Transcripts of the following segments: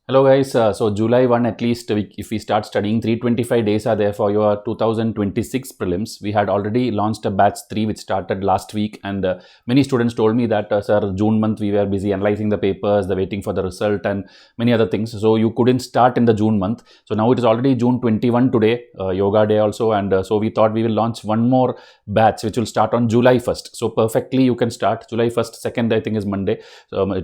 Hello guys, so July 1 at least if we start studying, 325 days are there for your 2026 prelims. We had already launched a batch 3 which started last week, and many students told me that sir, June month we were busy analyzing the papers, the waiting for the result and many other things, so you couldn't start in the June month. So now it is already June 21 today, yoga day also, and so we thought we will launch one more batch which will start on July 1st. So perfectly you can start July 1st, 2nd I think is Monday,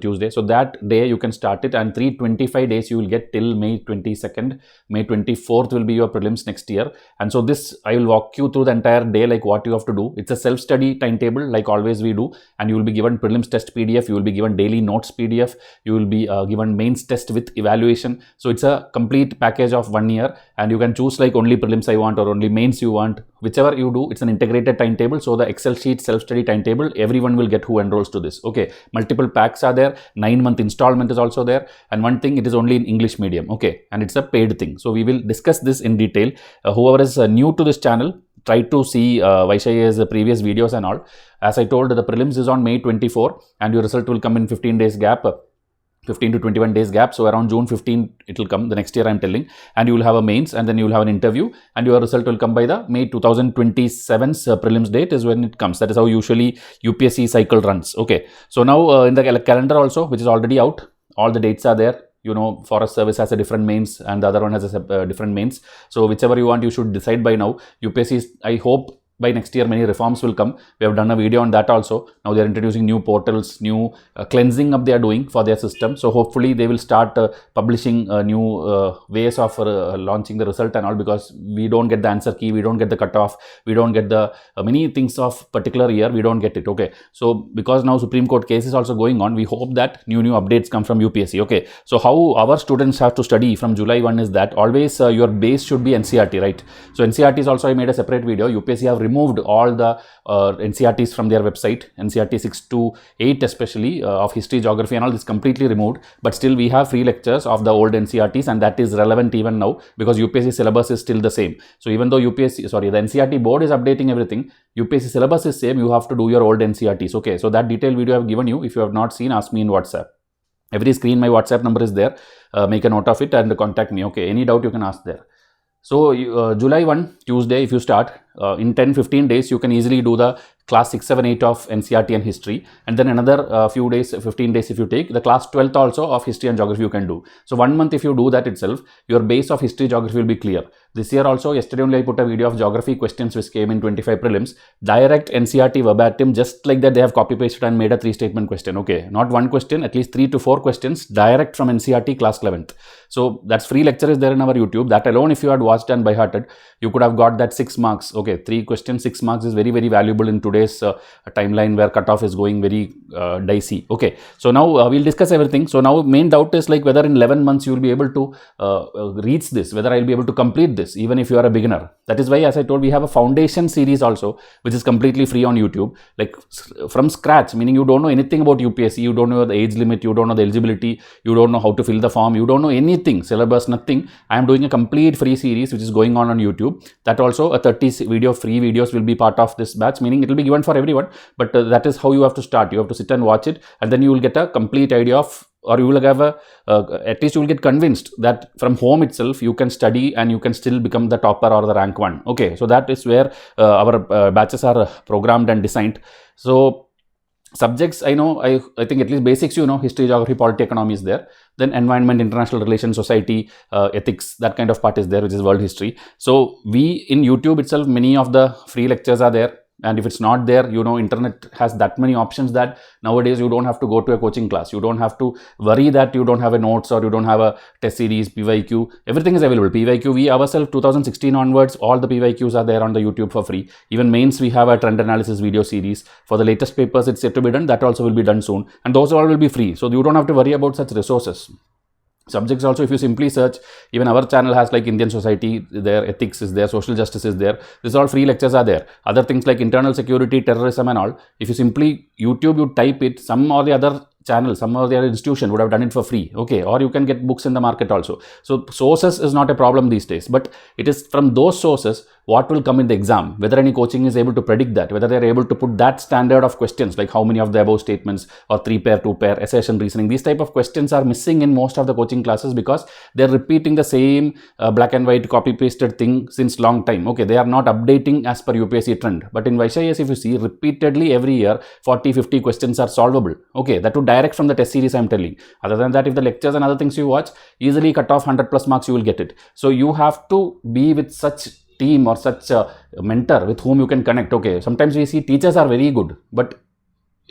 Tuesday, so that day you can start it, and 325 days you will get till May 22nd. May 24th will be your prelims next year. And so this, I will walk you through the entire day, like what you have to do. It's a self-study timetable like always we do, and you will be given prelims test PDF, you will be given daily notes PDF, you will be given mains test with evaluation. So it's a complete package of 1 year, and you can choose like only prelims I want or only mains you want, whichever you do. It's an integrated timetable. So the Excel sheet self-study timetable, everyone will get who enrolls to this. Okay, multiple packs are there, 9-month installment is also there, and one thing, it is only in English medium. Okay, and it's a paid thing. So we will discuss this in detail. Whoever is new to this channel, try to see Vysh IAS previous videos and all. As I told, the prelims is on May 24 and your result will come in 15 days gap. 15 to 21 days gap, so around June 15 it will come the next year, I'm telling, and you will have a mains, and then you will have an interview, and your result will come by the May 2027's prelims date is when it comes. That is how usually UPSC cycle runs. Okay, so now in the calendar also, which is already out, all the dates are there. You know, forest service has a different mains and the other one has a different mains, so whichever you want, you should decide by now. UPSC is, I hope by next year many reforms will come. We have done a video on that also. Now they are introducing new portals, new cleansing up they are doing for their system. So hopefully they will start publishing new ways of launching the result and all, because we don't get the answer key, we don't get the cutoff, we don't get the many things of particular year, we don't get it. Okay, so because now Supreme Court case is also going on, we hope that new updates come from UPSC. Okay, so how our students have to study from July 1 is that always your base should be NCERT, right? So NCERT is also, I made a separate video. UPSC have removed all the NCERTs from their website, NCERT 6 to 8 especially, of history, geography and all, this completely removed, but still we have free lectures of the old NCERTs, and that is relevant even now because UPSC syllabus is still the same. So even though the NCERT board is updating everything, UPSC syllabus is same, you have to do your old NCERTs. Okay, so that detailed video I have given you. If you have not seen, ask me in WhatsApp. Every screen my WhatsApp number is there. Make a note of it and contact me. Okay, any doubt you can ask there. So July 1 Tuesday, if you start in 10-15 days, you can easily do the class 6, 7, 8 of NCERT and history, and then another few days, 15 days if you take the class 12th also of history and geography you can do. So 1 month if you do that itself, your base of history, geography will be clear. This year also, yesterday only I put a video of geography questions which came in 25 prelims, direct NCERT verbatim, just like that they have copy pasted and made a 3-statement question. Okay, not one question, at least 3 to 4 questions direct from NCERT class 11th. So that's free lecture is there in our YouTube. That alone, if you had watched and by hearted, you could have got that 6 marks. Okay, 3 questions, 6 marks is very, very valuable in today's timeline where cutoff is going very dicey. Okay, so now we'll discuss everything. So now main doubt is like whether in 11 months you will be able to reach this, whether I'll be able to complete this even if you are a beginner. That is why, as I told, we have a foundation series also which is completely free on YouTube, like from scratch, meaning you don't know anything about UPSC, you don't know the age limit, you don't know the eligibility, you don't know how to fill the form, you don't know anything, syllabus, nothing. I am doing a complete free series which is going on YouTube. That also a 30 video free videos will be part of this batch, meaning it will be given for everyone, but that is how you have to start. You have to sit and watch it, and then you will get a complete idea of, or you will have a at least you will get convinced that from home itself you can study and you can still become the topper or the rank 1. Okay, so that is where our batches are programmed and designed. So subjects, I know, I think at least basics, you know, history, geography, polity, economy is there. Then environment, international relations, society, ethics, that kind of part is there, which is world history. So we in YouTube itself, many of the free lectures are there. And if it's not there, you know, internet has that many options that nowadays you don't have to go to a coaching class. You don't have to worry that you don't have a notes or you don't have a test series, PYQ. Everything is available. PYQ, we ourselves 2016 onwards, all the PYQs are there on the YouTube for free. Even mains, we have a trend analysis video series. For the latest papers, it's yet to be done. That also will be done soon. And those all will be free. So you don't have to worry about such resources. Subjects also, if you simply search, even our channel has like Indian society there, ethics is there, social justice is there. These all free lectures are there. Other things like internal security, terrorism and all, if you simply YouTube, you type it, some or the other channel, some of their institution would have done it for free. Okay, or you can get books in the market also. So sources is not a problem these days, but it is from those sources what will come in the exam, whether any coaching is able to predict that, whether they're able to put that standard of questions like how many of the above statements or 3-pair, 2-pair, assertion, reasoning. These type of questions are missing in most of the coaching classes because they're repeating the same black and white copy pasted thing since long time. Okay, they are not updating as per UPSC trend. But in Vysh IAS, if you see, repeatedly every year 40-50 questions are solvable. Okay, that would direct from the test series I'm telling. Other than that, if the lectures and other things you watch, easily cut off 100+ marks, you will get it. So you have to be with such team or such a mentor with whom you can connect. Okay, sometimes we see teachers are very good, but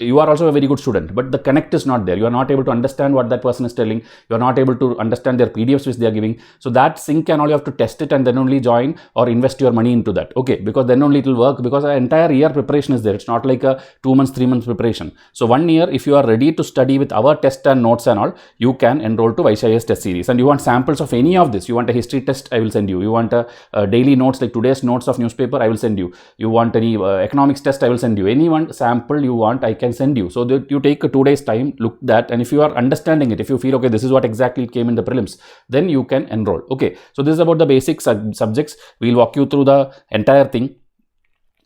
you are also a very good student, but the connect is not there. You are not able to understand what that person is telling. You are not able to understand their PDFs which they are giving. So that sync and all, you have to test it and then only join or invest your money into that. Okay, because then only it will work, because an entire year preparation is there. It's not like a 2 months, 3 months preparation. So 1 year, if you are ready to study with our test and notes and all, you can enroll to Vysh IAS test series. And you want samples of any of this. You want a history test, I will send you. You want a daily notes like today's notes of newspaper, I will send you. You want any economics test, I will send you. Any one sample you want, I can send you. So that you take a 2 days time, look that, and if you are understanding it, if you feel okay, this is what exactly it came in the prelims, then you can enroll. Okay, so this is about the basic subjects. We'll walk you through the entire thing.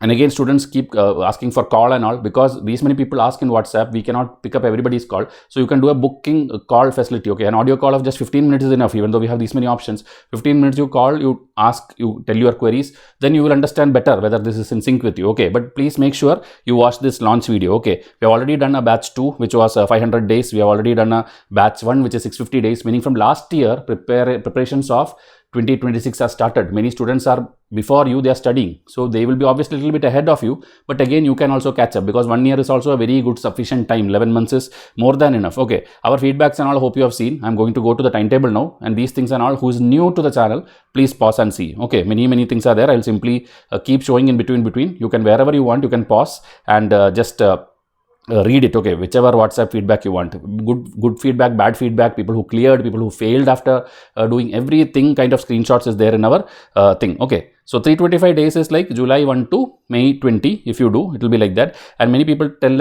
And again, students keep asking for call and all, because these many people ask in WhatsApp, we cannot pick up everybody's call. So you can do a booking call facility. Okay, an audio call of just 15 minutes is enough, even though we have these many options. 15 minutes you call, you ask, you tell your queries, then you will understand better whether this is in sync with you. Okay, but please make sure you watch this launch video. Okay, we have already done a batch 2, which was 500 days. We have already done a batch 1, which is 650 days, meaning from last year, preparations of 2026 has started. Many students are before you, they are studying, so they will be obviously a little bit ahead of you, but again you can also catch up, because 1 year is also a very good sufficient time. 11 months is more than enough. Okay, our feedbacks and all, hope you have seen. I'm going to go to the timetable now, and these things and all, who is new to the channel, please pause and see. Okay, many things are there. I'll simply keep showing in between. You can, wherever you want, you can pause and just read it. Okay, whichever WhatsApp feedback you want, good feedback, bad feedback, people who cleared, people who failed after doing everything, kind of screenshots is there in our thing. Okay, so 325 days is like July 1 to May 20. If you do, it will be like that. And many people tell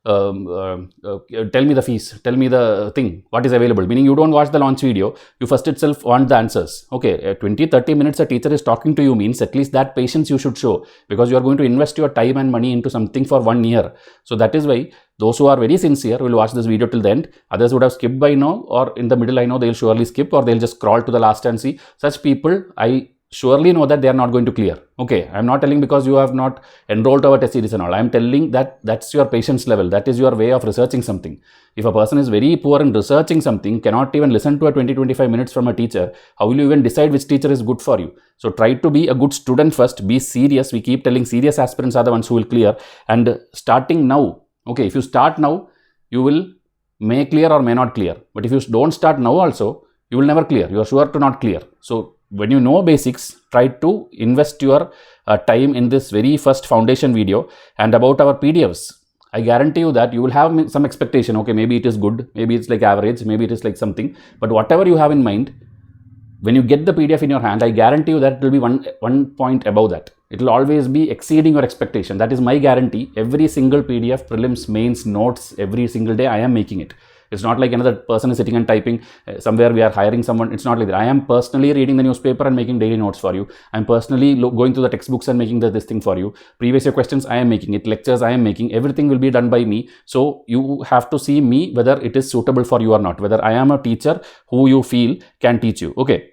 tell me the fees, tell me the thing, what is available, meaning you don't watch the launch video, you first itself want the answers. Okay, 20-30 minutes a teacher is talking to you, means at least that patience you should show, because you are going to invest your time and money into something for 1 year. So that is why those who are very sincere will watch this video till the end. Others would have skipped by now, or in the middle, I know they'll surely skip, or they'll just scroll to the last and see. Such people, I surely know that they are not going to clear. Okay, I'm not telling because you have not enrolled to our test series and all. I'm telling that that's your patience level. That is your way of researching something. If a person is very poor in researching something, cannot even listen to a 20-25 minutes from a teacher, how will you even decide which teacher is good for you? So try to be a good student first. Be serious. We keep telling serious aspirants are the ones who will clear. And starting now, okay, if you start now, you will may clear or may not clear. But if you don't start now also, you will never clear. You are sure to not clear. So when you know basics, try to invest your time in this very first foundation video. And about our PDFs, I guarantee you that you will have some expectation. Okay, maybe it is good, maybe it's like average, maybe it is like something. But whatever you have in mind, when you get the PDF in your hand, I guarantee you that it will be one point above that. It will always be exceeding your expectation. That is my guarantee. Every single PDF, prelims, mains, notes, every single day I am making it. It's not like another person is sitting and typing somewhere we are hiring someone. It's not like that. I am personally reading the newspaper and making daily notes for you. I'm personally going through the textbooks and making this thing for you. Previous year questions, I am making it. Lectures, I am making. Everything will be done by me. So you have to see me whether it is suitable for you or not. Whether I am a teacher who you feel can teach you. Okay.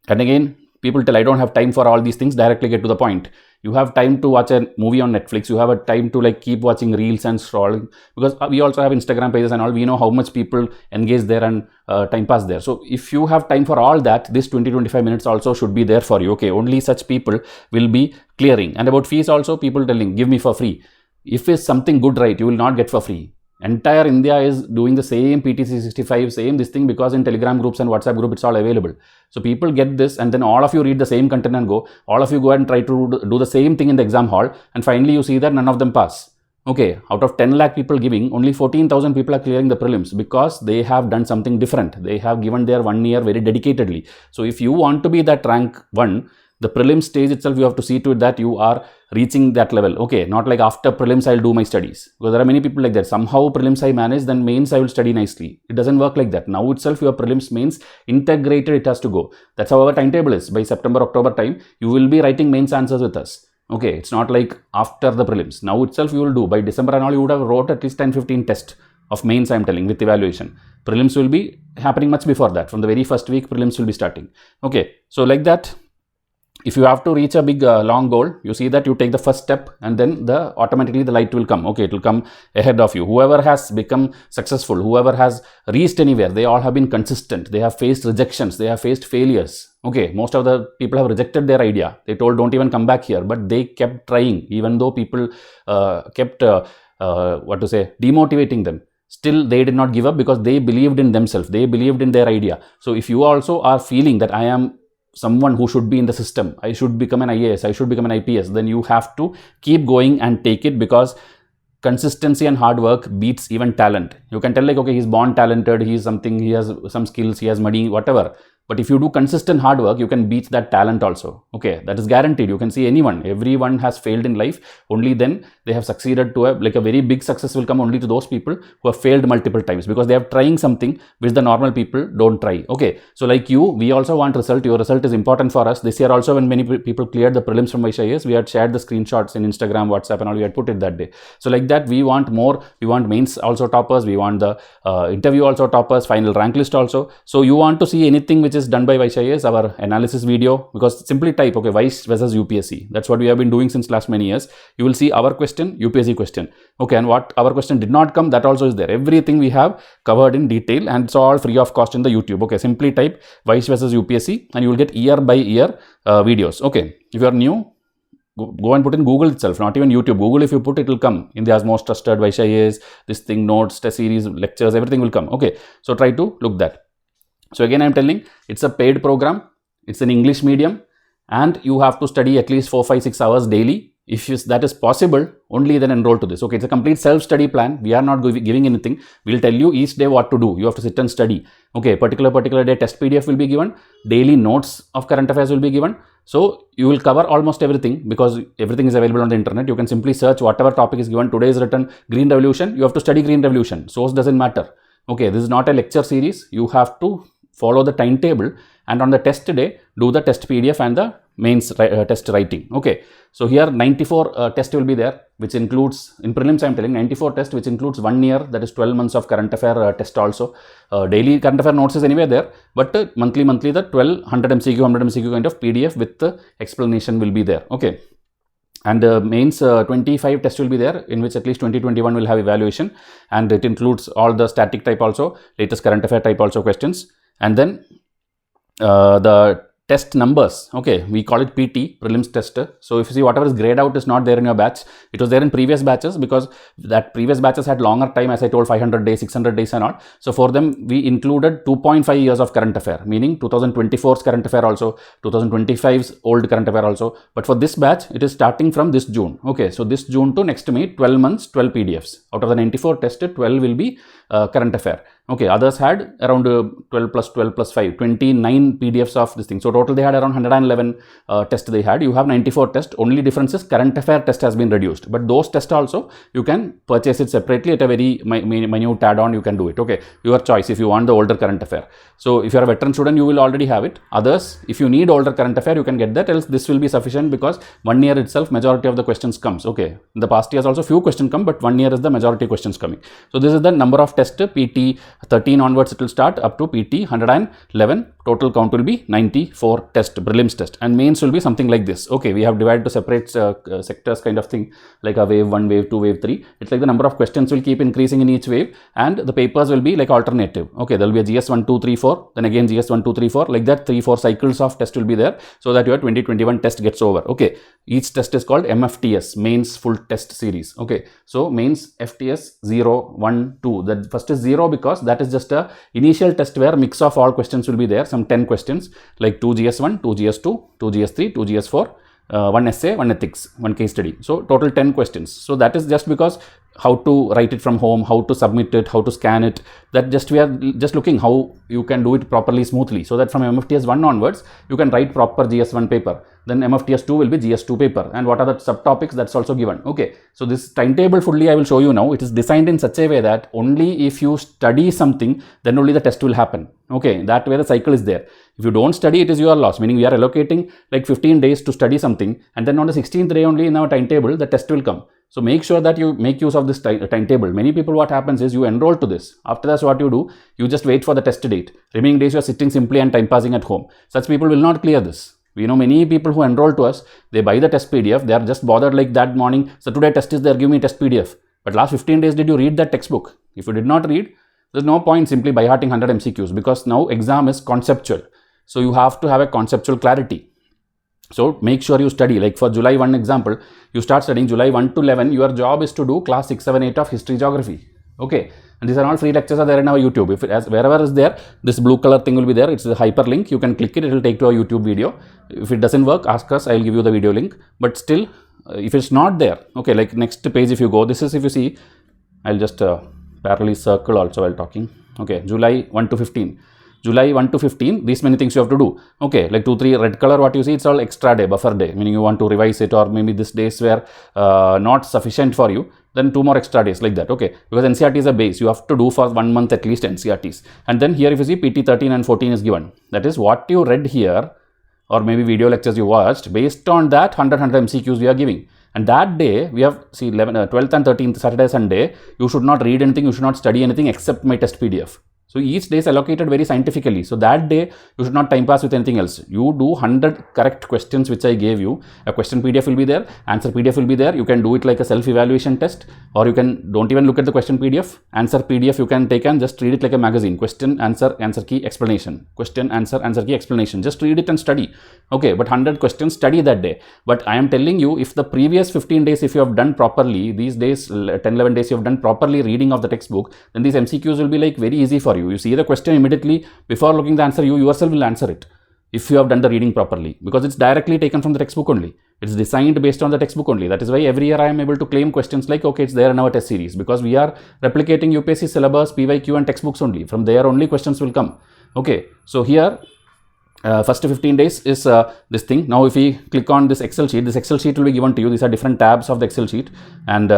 And again, people tell I don't have time for all these things. Directly get to the point. You have time to watch a movie on Netflix. You have a time to like keep watching reels and scrolling, because we also have Instagram pages and all. We know how much people engage there and time pass there. So if you have time for all that, this 20-25 minutes also should be there for you. Okay, only such people will be clearing. And about fees also, people telling give me for free. If it's something good, right, you will not get for free. Entire India is doing the same PTC 65, same this thing, because in Telegram groups and WhatsApp group, it's all available. So people get this, and then all of you read the same content and go. All of you go and try to do the same thing in the exam hall, and finally you see that none of them pass. Okay, out of 10 lakh people giving, only 14,000 people are clearing the prelims, because they have done something different. They have given their 1 year very dedicatedly. So if you want to be that rank 1, The prelim stage itself, you have to see to it that you are reaching that level. Okay, not like after prelims I'll do my studies, because there are many people like that. Somehow prelims I manage, then mains I will study nicely. It doesn't work like that. Now itself your prelims mains integrated, it has to go. That's how our timetable is. By September, October time, you will be writing mains answers with us. Okay, it's not like after the prelims. Now itself you will do. By December and all, you would have wrote at least 10-15 tests of mains, I'm telling, with evaluation. Prelims will be happening much before that. From the very first week, prelims will be starting. Okay, so like that, if you have to reach a big long goal, you see that you take the first step and then automatically the light will come. Okay, it will come ahead of you. Whoever has become successful, whoever has reached anywhere, they all have been consistent. They have faced rejections, they have faced failures. Okay, most of the people have rejected their idea. They told don't even come back here, but they kept trying, even though people kept demotivating them. Still they did not give up, because they believed in themselves, they believed in their idea. So if you also are feeling that I am someone who should be in the system, I should become an IAS, I should become an IPS, then you have to keep going and take it, because consistency and hard work beats even talent. You can tell like, okay, he's born talented, he's something, he has some skills, he has money, whatever. But if you do consistent hard work, you can beat that talent also. Okay, that is guaranteed. You can see everyone has failed in life. Only then they have succeeded to a very big success will come only to those people who have failed multiple times, because they are trying something which the normal people don't try. Okay, so like you, we also want result. Your result is important for us. This year also, when many people cleared the prelims from Vysh IAS, we had shared the screenshots in Instagram, WhatsApp and all, we had put it that day. So like that, we want more. We want mains also toppers. We want the interview also toppers, final rank list also. So you want to see anything which is done by Vysh IAS, our analysis video, because simply type, okay, Vysh versus UPSC. That's what we have been doing since last many years. You will see our question, UPSC question. Okay, and what our question did not come, that also is there. Everything we have covered in detail, and it's all free of cost in the YouTube. Okay, simply type Vysh versus UPSC and you will get year by year videos. Okay, if you are new, go and put in Google itself, not even YouTube. Google, if you put, it will come in the most trusted Vysh IAS, this thing, notes, test series, lectures, everything will come. Okay, so try to look that. So again, I'm telling, it's a paid program, it's an English medium, and you have to study at least 4, 5, 6 hours daily. If that is possible, only then enroll to this. Okay, it's a complete self-study plan. We are not giving anything. We'll tell you each day what to do. You have to sit and study. Okay, particular day test PDF will be given. Daily notes of current affairs will be given. So you will cover almost everything, because everything is available on the internet. You can simply search whatever topic is given. Today is written Green Revolution. You have to study Green Revolution. Source doesn't matter. Okay, this is not a lecture series. You have to follow the timetable, and on the test day, do the test PDF and the mains test writing. Okay, so here 94 test will be there, which includes, in prelims I'm telling, 94 test, which includes 1 year, that is 12 months of current affair test also. Daily current affair notes is anyway there, but monthly the 100 MCQ, 100 MCQ kind of PDF with the explanation will be there. Okay. And mains 25 test will be there, in which at least 20-21 will have evaluation, and it includes all the static type also, latest current affair type also questions. And then the test numbers, okay, we call it PT, prelims tester. So if you see, whatever is grayed out is not there in your batch. It was there in previous batches, because that previous batches had longer time, as I told, 500 days, 600 days and all. So for them, we included 2.5 years of current affair, meaning 2024's current affair also, 2025's old current affair also. But for this batch, it is starting from this June. Okay, so this June to next May, 12 months, 12 PDFs. Out of the 94 tested, 12 will be current affair. Okay, others had around 12 plus 5, 29 PDFs of this thing. So total they had around 111 tests they had. You have 94 tests. Only difference is current affair test has been reduced. But those tests also, you can purchase it separately at a very minute add-on. You can do it. Okay, your choice if you want the older current affair. So if you are a veteran student, you will already have it. Others, if you need older current affair, you can get that. Else this will be sufficient, because 1 year itself, majority of the questions comes. Okay, in the past years also few questions come, but 1 year is the majority questions coming. So this is the number of tests. PT 13 onwards it will start up to PT 111. Total count will be 94 test, prelims test, and mains will be something like this. Okay, we have divided to separate sectors kind of thing, like a wave 1, wave 2, wave 3. It's like the number of questions will keep increasing in each wave, and the papers will be like alternative. Okay, there will be a GS 1, 2, 3, 4, then again GS 1, 2, 3, 4, like that 3, 4 cycles of test will be there, so that your 2021 test gets over. Okay, each test is called MFTS, mains full test series. Okay, so mains FTS 0, 1, 2. The first is 0 because that is just a initial test where mix of all questions will be there, some 10 questions, like 2 GS1, 2 GS2, 2 GS3, 2 GS4, 1 essay, 1 ethics, 1 case study. So total 10 questions. So that is just because how to write it from home, how to submit it, how to scan it. That just we are just looking how you can do it properly, smoothly, so that from MFTS 1 onwards you can write proper GS1 paper. Then MFTS 2 will be GS2 paper, and what are the subtopics, that's also given. Okay, so this timetable fully I will show you now. It is designed in such a way that only if you study something, then only the test will happen. Okay, that way the cycle is there. If you don't study, it is your loss, meaning we are allocating like 15 days to study something, and then on the 16th day only in our timetable the test will come. So make sure that you make use of this timetable. Many people, what happens is you enroll to this. After that, what you do, you just wait for the test date. Remaining days you are sitting simply and time passing at home. Such people will not clear this. We know many people who enroll to us, they buy the test PDF, they are just bothered like that morning, so today test is there, give me test PDF. But last 15 days, did you read that textbook? If you did not read, there's no point simply by hearting 100 MCQs, because now exam is conceptual. So you have to have a conceptual clarity. So make sure you study. Like for July 1 example, you start studying July 1 to 11. Your job is to do class 6, 7, 8 of history, geography. Okay, and these are all free lectures are there in our YouTube. If it as wherever is there, this blue color thing will be there. It's a hyperlink. You can click it. It will take to a YouTube video. If it doesn't work, ask us. I will give you the video link. But still, if it's not there, okay, like next page if you go, this is, if you see, I'll just parallelly circle also while talking. Okay, July 1 to 15. July 1 to 15, these many things you have to do. Okay, like 2, 3 red color, what you see, it's all extra day, buffer day, meaning you want to revise it, or maybe this days were not sufficient for you, then 2 more extra days like that. Okay, because NCERT is a base, you have to do for 1 month at least NCERTs. And then here if you see PT 13 and 14 is given. That is what you read here, or maybe video lectures you watched, based on that 100 MCQs we are giving. And that day, we have, see, 12th and 13th, Saturday, Sunday, you should not read anything, you should not study anything except my test PDF. So each day is allocated very scientifically. So that day, you should not time pass with anything else. You do 100 correct questions which I gave you. A question PDF will be there, answer PDF will be there. You can do it like a self-evaluation test, or you can don't even look at the question PDF. Answer PDF you can take and just read it like a magazine. Question, answer, answer key, explanation. Question, answer, answer key, explanation. Just read it and study. Okay, but 100 questions, study that day. But I am telling you, if the previous 15 days, if you have done properly, these days, 10, 11 days, you have done properly reading of the textbook, then these MCQs will be like very easy for you. You see the question immediately, before looking the answer, you yourself will answer it if you have done the reading properly, because it's directly taken from the textbook only. It's designed based on the textbook only. That is why every year I am able to claim questions like, okay, it's there in our test series, because we are replicating UPSC syllabus, PYQ and textbooks only. From there only questions will come. Okay, so here first 15 days is this thing. Now if we click on this Excel sheet will be given to you. These are different tabs of the Excel sheet, and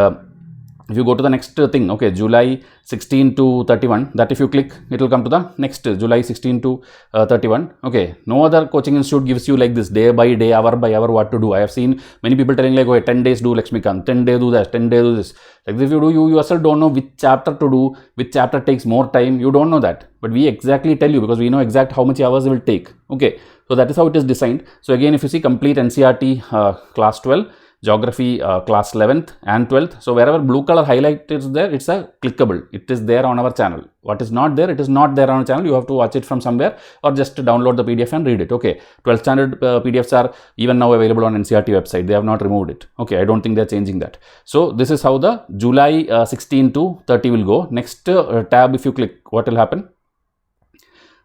if you go to the next thing, okay, July 16 to 31, that if you click, it will come to the next July 16 to 31. Okay, no other coaching institute gives you like this day by day, hour by hour what to do. I have seen many people telling like, okay, 10 days do Lakshmikant, 10 days do that, 10 days do this. Like if you do, you yourself don't know which chapter to do, which chapter takes more time. You don't know that, but we exactly tell you, because we know exact how much hours it will take. Okay, so that is how it is designed. So again, if you see complete NCERT class 12, geography class 11th and 12th. So wherever blue color highlight is there, it's a clickable. It is there on our channel. What is not there, it is not there on our channel. You have to watch it from somewhere, or just download the PDF and read it. Okay, 12th standard PDFs are even now available on NCERT website. They have not removed it. Okay, I don't think they're changing that. So this is how the July 16 to 30 will go. Next tab, if you click, what will happen?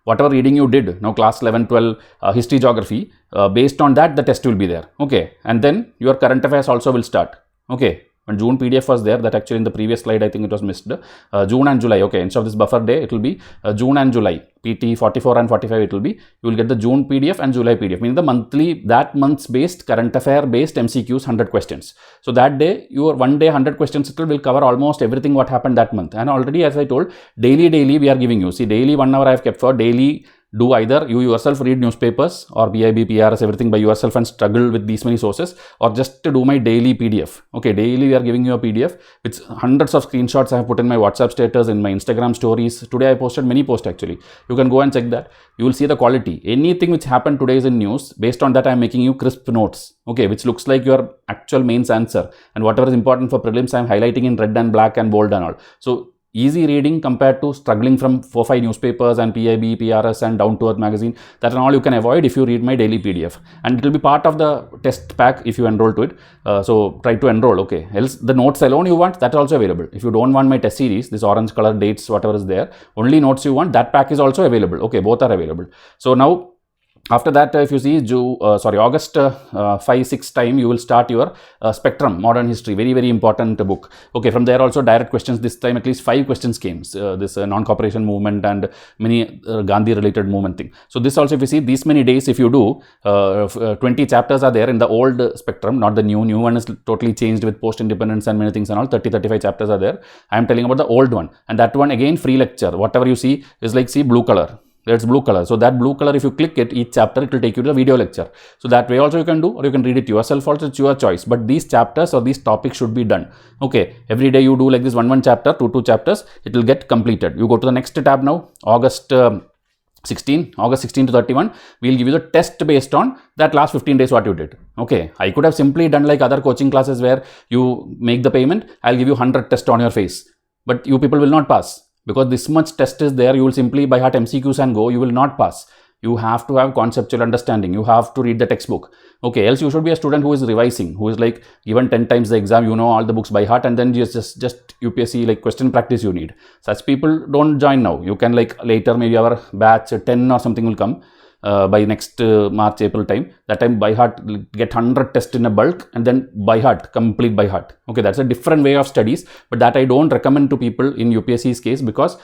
Whatever reading you did, now class 11, 12, history, geography, based on that, the test will be there. Okay, and then your current affairs also will start. Okay, and June PDF was there, that actually in the previous slide, I think it was missed. June and July, okay, instead of this buffer day, it will be June and July. PT 44 and 45 it will be, you will get the June PDF and July PDF, meaning the monthly, that month's based, current affair based MCQs, 100 questions. So that day, your one day 100 questions will cover almost everything what happened that month. And already, as I told, daily we are giving you. See, daily 1 hour I have kept for daily. Do either you yourself read newspapers or BIB, PRS, everything by yourself and struggle with these many sources, or just to do my daily PDF. Okay, daily we are giving you a PDF with hundreds of screenshots I have put in my WhatsApp status, in my Instagram stories. Today I posted many posts actually. You can go and check that. You will see the quality. Anything which happened today is in news. Based on that, I am making you crisp notes. Okay, which looks like your actual mains answer. And whatever is important for prelims, I am highlighting in red and black and bold and all. So easy reading compared to struggling from 4-5 newspapers and PIB, PRS and Down to Earth magazine. That and all you can avoid if you read my daily PDF. And it will be part of the test pack if you enroll to it. So try to enroll, okay. Else the notes alone you want, that is also available. If you don't want my test series, this orange color dates, whatever is there, only notes you want, that pack is also available. Okay, both are available. So now After that, if you see August 5-6 time, you will start your Spectrum Modern History, very very important book. Okay, from there also direct questions. This time at least 5 questions came. This non-cooperation movement and many Gandhi related movement thing. So this also, if you see these many days, if you do 20 chapters are there in the old Spectrum, not the new one is totally changed with post independence and many things and all. 30-35 chapters are there. I am telling about the old one, and that one again free lecture. Whatever you see is like, see, blue color. That's blue color. So that blue color, if you click it, each chapter, it will take you to the video lecture. So that way also you can do, or you can read it yourself also, it's your choice. But these chapters or these topics should be done. Okay, every day you do like this one chapter, two chapters, it will get completed. You go to the next tab now, August 16 to 31, we'll give you the test based on that last 15 days what you did. Okay, I could have simply done like other coaching classes where you make the payment, I'll give you 100 tests on your face. But you people will not pass. Because this much test is there, you will simply by heart MCQs and go, you will not pass. You have to have conceptual understanding. You have to read the textbook. Okay, else you should be a student who is revising, who is like given 10 times the exam, you know all the books by heart, and then just UPSC like question practice you need. Such people don't join now. You can like later, maybe our batch 10 or something will come. By next March, April time, that time by heart get 100 tests in a bulk and then by heart, complete by heart. Okay, that's a different way of studies, but that I don't recommend to people in UPSC's case, because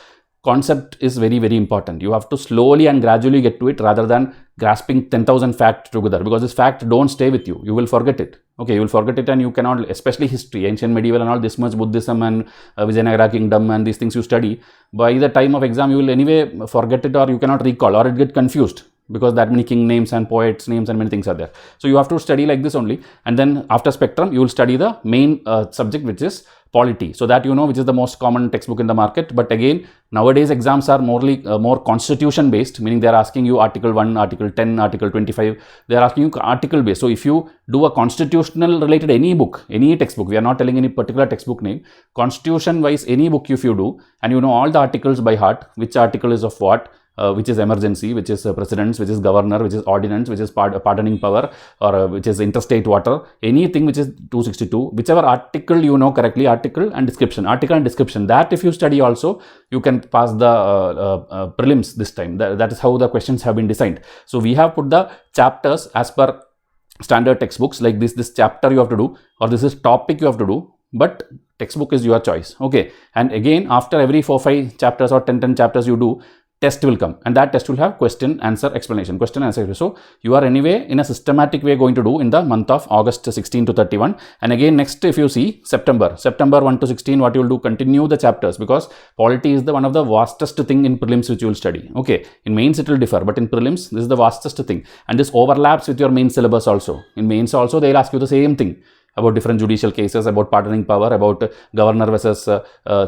concept is very very important. You have to slowly and gradually get to it rather than grasping 10,000 facts together, because this fact don't stay with you. You will forget it. Okay, you will forget it, and you cannot, especially history, ancient, medieval and all, this much Buddhism and Vijayanagara kingdom and these things you study, by the time of exam you will anyway forget it, or you cannot recall, or it get confused. Because that many king names and poets names and many things are there. So you have to study like this only. And then after Spectrum, you will study the main subject, which is polity. So that you know which is the most common textbook in the market. But again, nowadays exams are more constitution based, meaning they are asking you Article 1, Article 10, Article 25. They are asking you article based. So if you do a constitutional related any book, any textbook, we are not telling any particular textbook name, constitution wise any book if you do, and you know all the articles by heart, which article is of what, which is emergency, which is presidents, which is governor, which is ordinance, which is pardoning power, or which is interstate water, anything which is 262, whichever article you know correctly, article and description, that if you study also, you can pass the prelims this time. That is how the questions have been designed. So we have put the chapters as per standard textbooks, like this chapter you have to do, or this is topic you have to do, but textbook is your choice. Okay, and again after every 4-5 chapters or 10 chapters you do, test will come, and that test will have question answer explanation. So you are anyway in a systematic way going to do in the month of August 16 to 31. And again next, if you see September 1 to 16, what you will do, continue the chapters, because polity is the one of the vastest thing in prelims which you will study. Okay, in mains it will differ, but in prelims this is the vastest thing, and this overlaps with your main syllabus also. In mains also they will ask you the same thing about different judicial cases, about pardoning power, about governor versus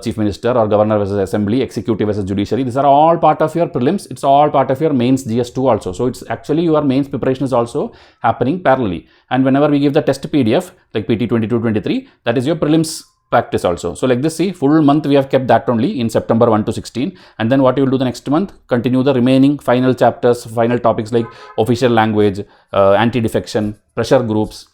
chief minister, or governor versus assembly, executive versus judiciary. These are all part of your prelims. It's all part of your mains GS2 also. So it's actually your mains preparation is also happening parallelly. And whenever we give the test PDF like PT 22-23, that is your prelims practice also. So like this, see, full month we have kept that only in September 1 to 16. And then what you will do the next month, continue the remaining final chapters, final topics like official language, anti-defection, pressure groups,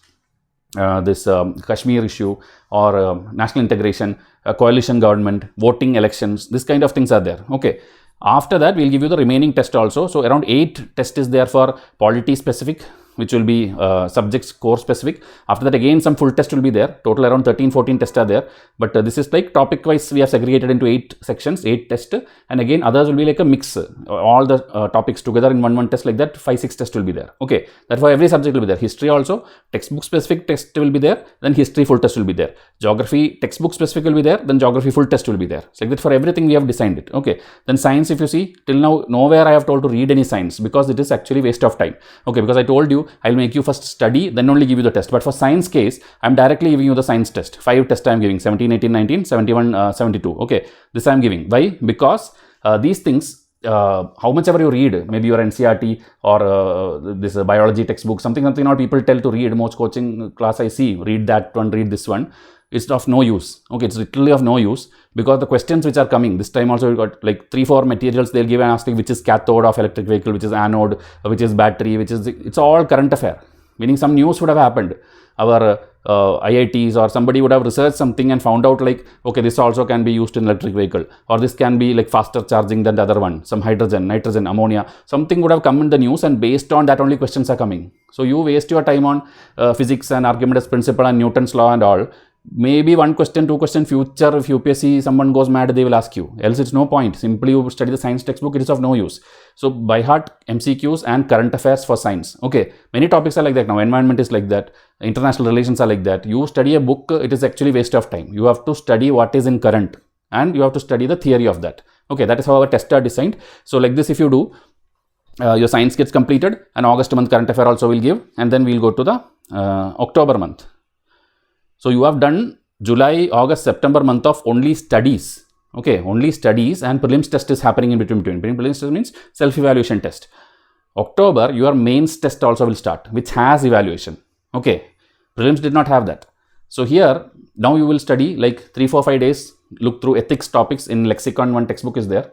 this Kashmir issue, or national integration, coalition government, voting elections, this kind of things are there. Okay, after that we'll give you the remaining test also. So around 8 test is there for polity specific, which will be subjects core specific. After that again some full test will be there. Total around 13-14 tests are there, but this is like topic wise we have segregated into 8 sections, 8 tests, and again others will be like a mix, all the topics together in one test, like that 5-6 tests will be there. Okay, that for every subject will be there. History also textbook specific test will be there, then history full test will be there. Geography textbook specific will be there, then geography full test will be there. So like that for everything we have designed it. Okay, then science, if you see, till now nowhere I have told to read any science, because it is actually waste of time. Okay, because I told you I'll make you first study, then only give you the test. But for science case, I'm directly giving you the science test. 5 tests I'm giving, 17, 18, 19, 71, 72. Okay, this I'm giving. Why? Because these things, how much ever you read, maybe your NCERT or this biology textbook, something all people tell to read. Most coaching class I see, read that one, read this one. It's of no use. Okay, it's literally of no use, because the questions which are coming this time also, we got like 3-4 materials they'll give and ask which is cathode of electric vehicle, which is anode, which is battery, which is, it's all current affair, meaning some news would have happened. Our IITs, or somebody would have researched something and found out like, okay, this also can be used in electric vehicle, or this can be like faster charging than the other one, some hydrogen, nitrogen, ammonia, something would have come in the news, and based on that only questions are coming. So you waste your time on physics and Archimedes principle and Newton's law and all. Maybe 1 question, 2 question future, if UPSC someone goes mad, they will ask you, else it's no point. Simply you study the science textbook, it is of no use. So by heart MCQs and current affairs for science. Okay, many topics are like that now. Environment is like that, international relations are like that. You study a book, it is actually waste of time. You have to study what is in current, and you have to study the theory of that. Okay, that is how our tests are designed. So like this, if you do, your science gets completed, and August month current affair also will give, and then we'll go to the October month. So you have done July, August, September month of only studies. Okay, only studies, and prelims test is happening in between. Prelims test means self-evaluation test. October, your mains test also will start, which has evaluation. Okay, prelims did not have that. So here, now you will study like 3, 4, 5 days, look through ethics topics. In lexicon, one textbook is there.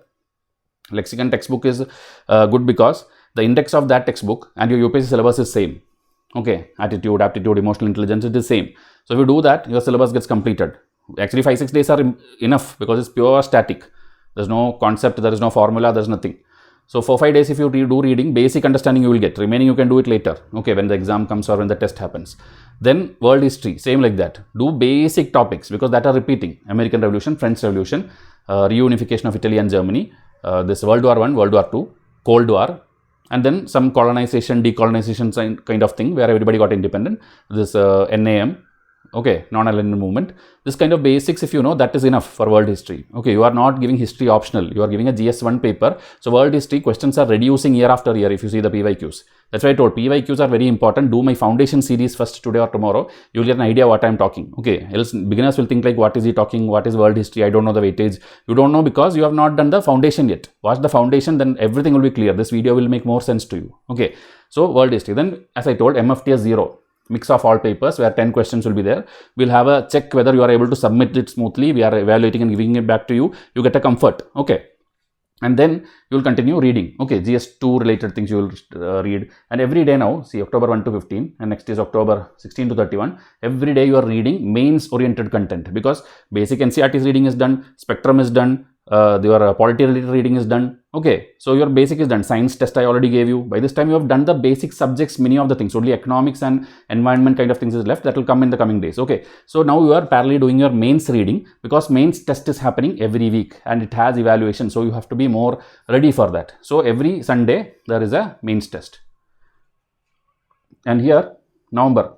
Lexicon textbook is good because the index of that textbook and your UPSC syllabus is same. Okay, attitude, aptitude, emotional intelligence, it is same. So if you do that, your syllabus gets completed. Actually 5, 6 days are enough because it's pure static. There's no concept, there is no formula, there's nothing. So 4, 5 days if you do reading, basic understanding you will get. Remaining you can do it later. Okay, when the exam comes or when the test happens. Then world history, same like that. Do basic topics because that are repeating. American Revolution, French Revolution, reunification of Italy and Germany, this World War I, World War II, Cold War, and then some colonization, decolonization kind of thing where everybody got independent. This NAM, okay, non-aligned movement. This kind of basics, if you know, that is enough for world history. Okay, you are not giving history optional. You are giving a GS1 paper. So world history questions are reducing year after year if you see the PYQs. That's why I told PYQs are very important. Do my foundation series first today or tomorrow. You will get an idea what I am talking. Okay, else beginners will think like, what is he talking? What is world history? I don't know the weightage. You don't know because you have not done the foundation yet. Watch the foundation, then everything will be clear. This video will make more sense to you. Okay, so world history. Then as I told, MFTS 0. Mix of all papers where 10 questions will be there. We'll have a check whether you are able to submit it smoothly. We are evaluating and giving it back to you. You get a comfort. Okay. And then you will continue reading. Okay. GS2 related things you will read. And every day now, see October 1 to 15 and next is October 16 to 31. Every day you are reading mains oriented content because basic NCERT's reading is done. Spectrum is done. Your polity related reading is done. Okay, so your basic is done. Science test I already gave you. By this time you have done the basic subjects, many of the things. Only economics and environment kind of things is left. That will come in the coming days. Okay, so now you are parallelly doing your mains reading because mains test is happening every week and it has evaluation. So you have to be more ready for that. So every Sunday there is a mains test. And here November,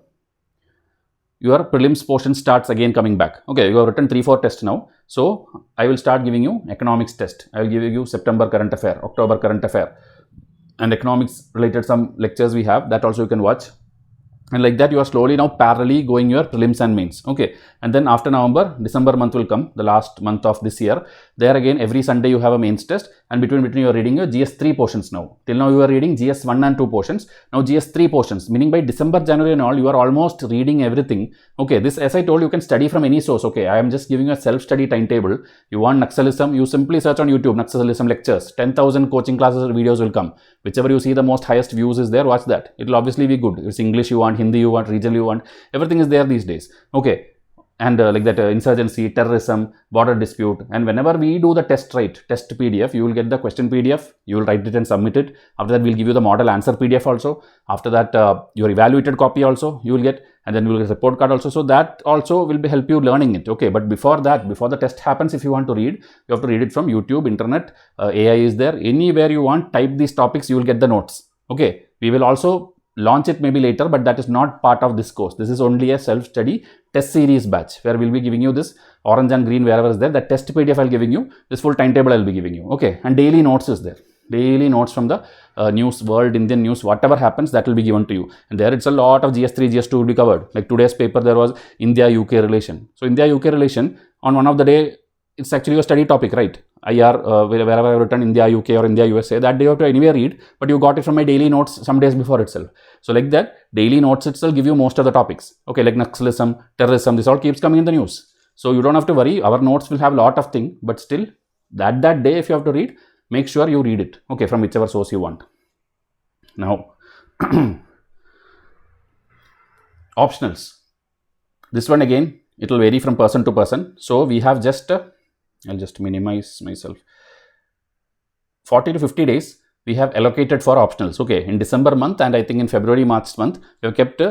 your prelims portion starts again coming back. Okay, you have written 3, 4 tests now. So I will start giving you economics test. I will give you September current affair, October current affair, and economics related some lectures we have that also you can watch. And like that you are slowly now parallelly going your prelims and mains. Okay, and then after November, December month will come, the last month of this year. There again every Sunday you have a mains test, and between you are reading your GS3 portions now. Till now you are reading GS1 and 2 portions. Now GS3 portions, meaning by December, January and all you are almost reading everything. Okay, this as I told you can study from any source. Okay, I am just giving you a self-study timetable. You want Naxalism, you simply search on YouTube Naxalism lectures. 10,000 coaching classes or videos will come. Whichever you see the most highest views is there, watch that. It will obviously be good. It's English you want, Hindi you want, regional you want, everything is there these days. Okay, and like that insurgency, terrorism, border dispute, and whenever we do the test PDF, you will get the question PDF, you will write it and submit it. After that we'll give you the model answer PDF also. After that your evaluated copy also you will get, and then you will get report card also. So that also will be help you learning it. Okay, but before that, before the test happens, if you want to read, you have to read it from YouTube, internet, AI is there, anywhere you want, type these topics, you will get the notes. Okay, we will also launch it maybe later, but that is not part of this course. This is only a self-study test series batch where we'll be giving you this orange and green wherever is there. The test PDF I'll giving you, this full timetable I'll be giving you. Okay, and daily notes is there. Daily notes from the news, world, Indian news, whatever happens, that will be given to you. And there it's a lot of GS3, GS2 will be covered. Like today's paper, there was India-UK relation. So India-UK relation, on one of the day, it's actually a study topic, right? IR, wherever I've written India, UK or India, USA, that day you have to anywhere read, but you got it from my daily notes some days before itself. So like that, daily notes itself give you most of the topics. Okay, like Naxalism, terrorism, this all keeps coming in the news. So you don't have to worry, our notes will have a lot of things, but still, that day if you have to read, make sure you read it, okay, from whichever source you want. Now, optionals. This one again, it will vary from person to person. So we have just, I'll just minimize myself, 40 to 50 days we have allocated for optionals. Okay, in December month and I think in February, March month, we have kept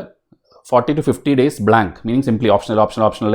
40 to 50 days blank, meaning simply optional,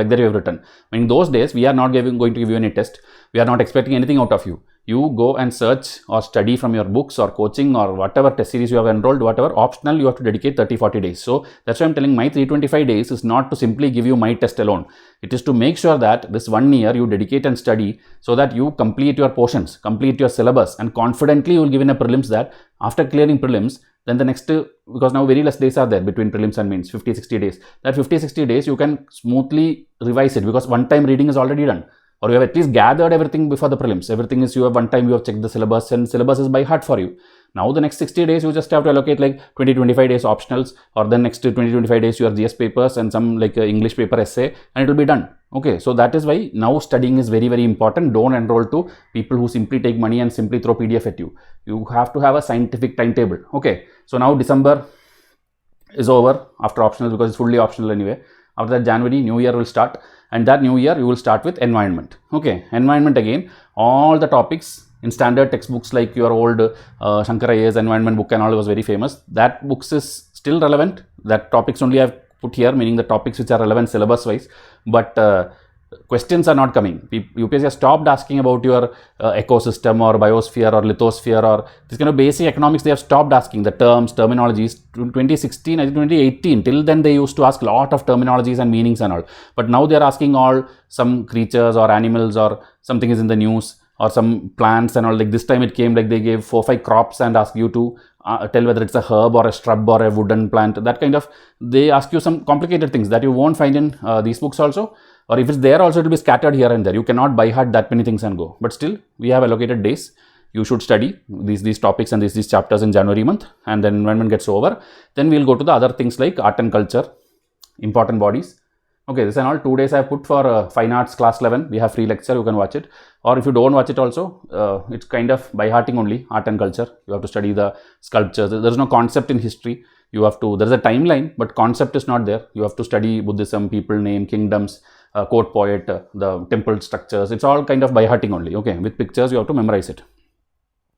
like that you have written. In those days, we are not going to give you any test. We are not expecting anything out of you. You go and search or study from your books or coaching or whatever test series you have enrolled, whatever optional, you have to dedicate 30-40 days. So that's why I'm telling my 325 days is not to simply give you my test alone. It is to make sure that this 1 year you dedicate and study so that you complete your portions, complete your syllabus, and confidently you will give in a prelims that after clearing prelims, then the next, because now very less days are there between prelims and mains, 50-60 days. That 50-60 days you can smoothly revise it because one time reading is already done. Or you have at least gathered everything before the prelims. Everything is, you have one time you have checked the syllabus and syllabus is by heart for you. Now the next 60 days you just have to allocate like 20-25 days optionals, or then next 20-25 days your GS papers and some like English paper essay, and it will be done. Okay, so that is why now studying is very, very important. Don't enroll to people who simply take money and simply throw PDF at you. You have to have a scientific timetable. Okay, so now December is over after optional because it's fully optional anyway. After that, January, new year will start, and that new year you will start with environment. Okay, environment again, all the topics in standard textbooks like your old Shankar IAS environment book and all was very famous. That books is still relevant. That topics only I have put here, meaning the topics which are relevant syllabus wise, but questions are not coming. UPSC has stopped asking about your ecosystem or biosphere or lithosphere or this kind of basic economics. They have stopped asking the terms, terminologies. 2016, I think 2018, till then they used to ask a lot of terminologies and meanings and all. But now they are asking all some creatures or animals or something is in the news or some plants and all. Like this time it came like they gave 4-5 crops and asked you to tell whether it's a herb or a shrub or a wooden plant. That kind of, they ask you some complicated things that you won't find in these books also. Or if it's there also, it will be scattered here and there. You cannot by heart that many things and go. But still, we have allocated days. You should study these topics and these chapters in January month, and then environment gets over. Then we'll go to the other things like art and culture, important bodies. Okay, this and all 2 days I have put for fine arts class 11. We have free lecture, you can watch it. Or if you don't watch it also, it's kind of by hearting only, art and culture. You have to study the sculptures. There is no concept in history. You have to, there is a timeline, but concept is not there. You have to study Buddhism, people name, kingdoms, court poet, the temple structures. It's all kind of by hearting only. Okay, with pictures you have to memorize it.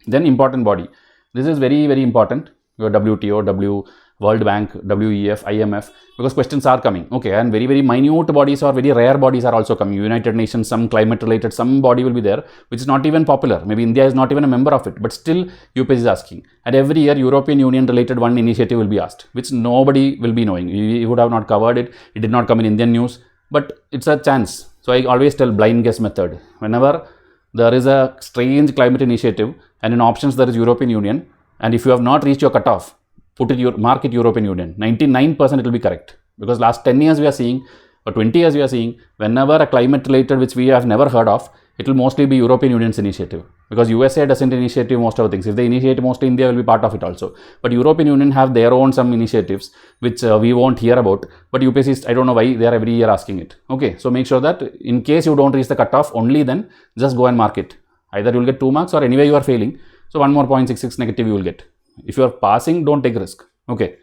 Then important body. This is very, very important. Your WTO, World Bank, WEF, IMF, because questions are coming. Okay, and very, very minute bodies or very rare bodies are also coming. United Nations, some climate related, some body will be there, which is not even popular. Maybe India is not even a member of it, but still UPSC is asking. And every year European Union related one initiative will be asked, which nobody will be knowing. You would have not covered it. It did not come in Indian news, but it's a chance. So I always tell blind guess method. Whenever there is a strange climate initiative and in options there is European Union, and if you have not reached your cutoff, put it, mark it European Union. 99% it will be correct, because last 10 years we are seeing, or 20 years we are seeing, whenever a climate related which we have never heard of, it will mostly be European Union's initiative, because USA doesn't initiate most of the things. If they initiate, mostly India will be part of it also. But European Union have their own some initiatives which we won't hear about, but UPSC, I don't know why they are every year asking it. Okay, so make sure that in case you don't reach the cutoff, only then just go and mark it. Either you will get 2 marks or anyway you are failing. So 1 more 0.66 negative you will get. If you are passing, don't take risk. Okay.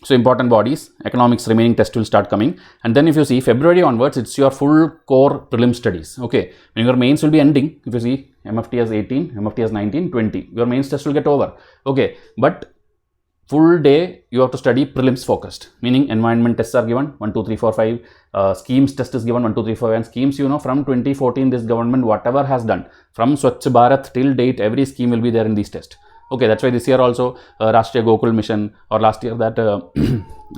So important bodies, economics remaining test will start coming. And then if you see February onwards, it's your full core prelim studies. Okay. When your mains will be ending, if you see MFT has 18, MFT has 19, 20, your mains test will get over. Okay. But full day you have to study prelims focused, meaning environment tests are given 1, 2, 3, 4, 5, schemes test is given 1, 2, 3, 4, and schemes, you know, from 2014 this government whatever has done from Swachh Bharat till date, every scheme will be there in these tests. Okay, that's why this year also Rashtriya Gokul mission, or last year that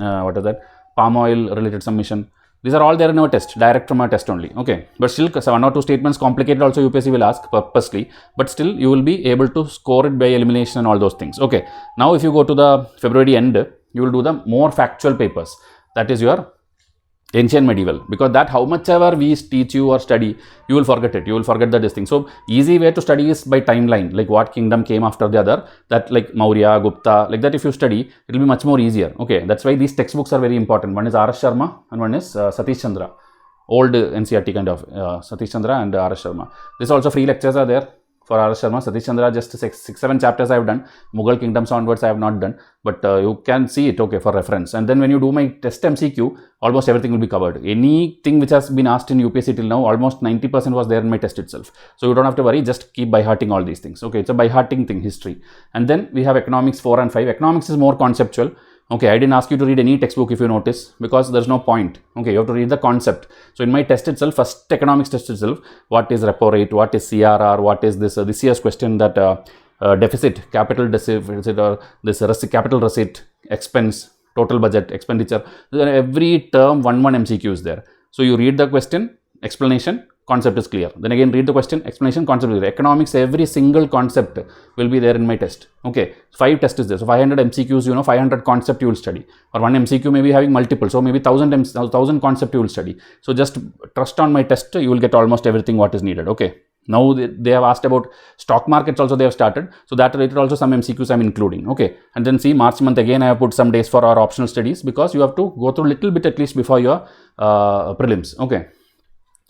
what is that, palm oil related some mission. These are all there in our test, direct from our test only. Okay, but still 1 or 2 statements complicated also UPSC will ask purposely, but still you will be able to score it by elimination and all those things. Okay, now if you go to the February end, you will do the more factual papers. That is your ancient medieval, because that how much ever we teach you or study, you will forget it. You will forget that this thing. So easy way to study is by timeline, like what kingdom came after the other, that like Maurya, Gupta, like that if you study, it will be much more easier. Okay, that's why these textbooks are very important. One is R.S. Sharma and one is Satish Chandra, old NCERT kind of Satish Chandra and R.S. Sharma. This also free lectures are there For R. Sharma, Satish Chandra, just 6-7 chapters I have done. Mughal Kingdoms onwards I have not done. But you can see it, okay, for reference. And then when you do my test MCQ, almost everything will be covered. Anything which has been asked in UPSC till now, almost 90% was there in my test itself. So you don't have to worry, just keep by hearting all these things. Okay, it's a by hearting thing, history. And then we have economics 4 and 5. Economics is more conceptual. Okay, I didn't ask you to read any textbook if you notice, because there's no point. Okay, you have to read the concept. So in my test itself, first economics test itself, what is repo rate, what is CRR, what is this year's question that deficit, capital deficit, or this capital receipt, expense, total budget, expenditure. Every term 1 MCQ is there. So you read the question, explanation, concept is clear. Then again read the question, explanation, concept is clear. Economics, every single concept will be there in my test. Okay, 5 tests is there. So 500 MCQs, you know, 500 concept you will study. Or 1 MCQ may be having multiple. So maybe 1000 concept you will study. So just trust on my test, you will get almost everything what is needed. Okay. Now they have asked about stock markets also, they have started. So that related also some MCQs I'm including. Okay. And then see, March month again I have put some days for our optional studies, because you have to go through a little bit at least before your prelims. Okay.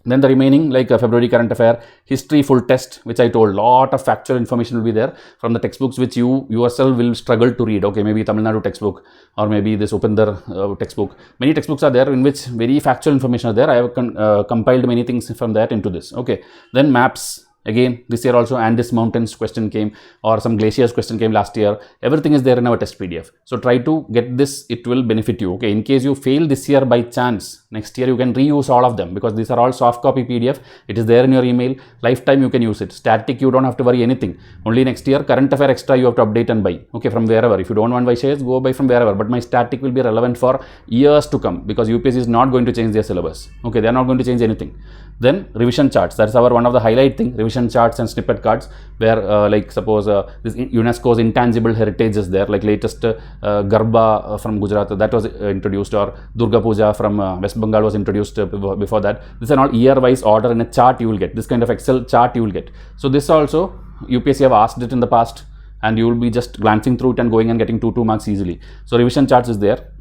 Then the remaining, like February current affair, history full test, which I told, lot of factual information will be there from the textbooks which you yourself will struggle to read. Okay, maybe Tamil Nadu textbook, or maybe this Upandar textbook. Many textbooks are there in which very factual information are there. I have compiled many things from that into this. Okay, then maps. Again, this year also Andes Mountains question came, or some glaciers question came last year. Everything is there in our test PDF. So try to get this, it will benefit you. Okay, in case you fail this year by chance, next year you can reuse all of them, because these are all soft copy PDF. It is there in your email. Lifetime you can use it. Static, you don't have to worry anything. Only next year, current affair extra you have to update and buy. Okay, from wherever. If you don't want Vysh IAS, go buy from wherever. But my static will be relevant for years to come, because UPSC is not going to change their syllabus. Okay, they are not going to change anything. Then revision charts. That's our one of the highlight thing. Revision charts and snippet cards, where like suppose this UNESCO's intangible heritage is there, like latest Garba from Gujarat that was introduced, or Durga Puja from West Bengal was introduced before that. This and all year-wise order in a chart you will get. This kind of Excel chart you will get. So this also UPSC have asked it in the past, and you will be just glancing through it and going and getting 2 marks easily. So revision charts is there.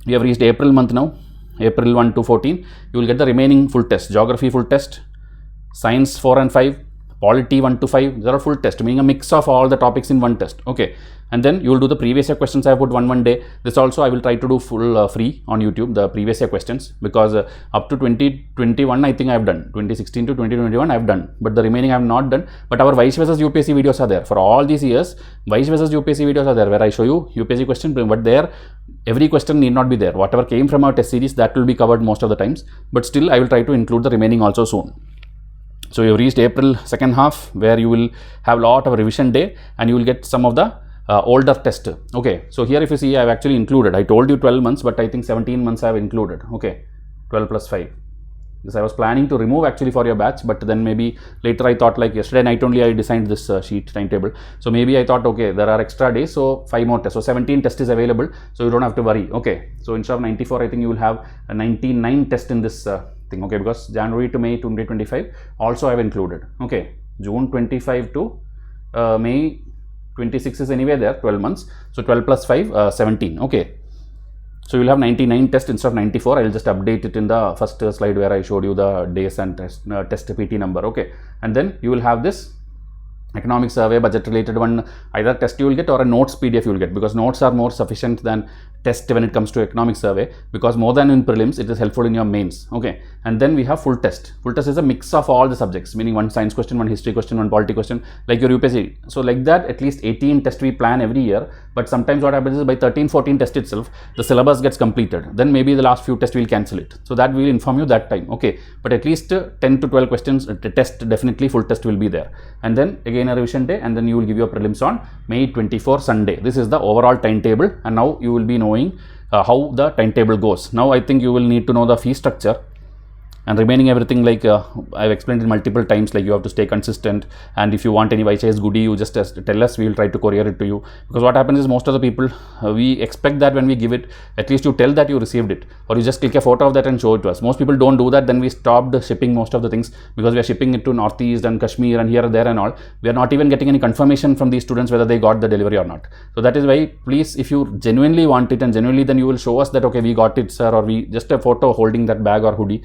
We have reached April month now. April 1 to 14, you will get the remaining full test. Geography full test, Science 4 and 5, Polity 1 to 5. There are full test, meaning a mix of all the topics in one test. Okay, and then you will do the previous year questions. I have put one day. This also I will try to do full free on YouTube, the previous year questions, because up to 2021 I think I have done. 2016 to 2021 I have done, but the remaining I have not done. But our Vysh versus UPSC videos are there for all these years. Vysh versus UPSC videos are there, where I show you UPSC question, but there every question need not be there. Whatever came from our test series, that will be covered most of the times, but still I will try to include the remaining also soon. So you have reached April second half, where you will have a lot of revision day, and you will get some of the older test. Okay, so here if you see, I have actually included, I told you 12 months, but I think 17 months I have included. Okay, 12 plus 5. This I was planning to remove actually for your batch, but then maybe later I thought, like yesterday night only I designed this sheet timetable. So maybe I thought, okay, there are extra days, so 5 more tests. So 17 tests is available, so you don't have to worry. Okay, so instead of 94, I think you will have a 99 test in this thing. Okay, because January to May 2025 also I have included. Okay, June 25 to May 26 is anyway there, 12 months. So 12 plus 5, 17. Okay. So you will have 99 tests instead of 94. I will just update it in the first slide where I showed you the days and test PT number. Okay, and then you will have this economic survey, budget related one, either test you will get or a notes PDF you will get, because notes are more sufficient than test when it comes to economic survey, because more than in prelims it is helpful in your mains. Okay, and then we have full test. Full test is a mix of all the subjects, meaning one science question, one history question, one polity question, like your UPSC. So like that, at least 18 tests we plan every year, but sometimes what happens is by 13-14 test itself the syllabus gets completed, then maybe the last few tests will cancel it. So that we will inform you that time. Okay, but at least 10 to 12 questions test, definitely full test will be there, and then again a revision day, and then you will give your prelims on May 24 Sunday. This is the overall timetable, and now you will be knowing how the timetable goes. Now I think you will need to know the fee structure, and remaining everything, like I've explained it multiple times, like you have to stay consistent, and if you want any Vysh IAS goodie, you just tell us, we will try to courier it to you. Because what happens is, most of the people, we expect that when we give it, at least you tell that you received it, or you just click a photo of that and show it to us. Most people don't do that. Then we stopped shipping most of the things, because we are shipping it to Northeast and Kashmir and here and there and all. We are not even getting any confirmation from these students whether they got the delivery or not. So that is why, please, if you genuinely want it, and genuinely, then you will show us that, okay, we got it, sir, or we just a photo holding that bag or hoodie.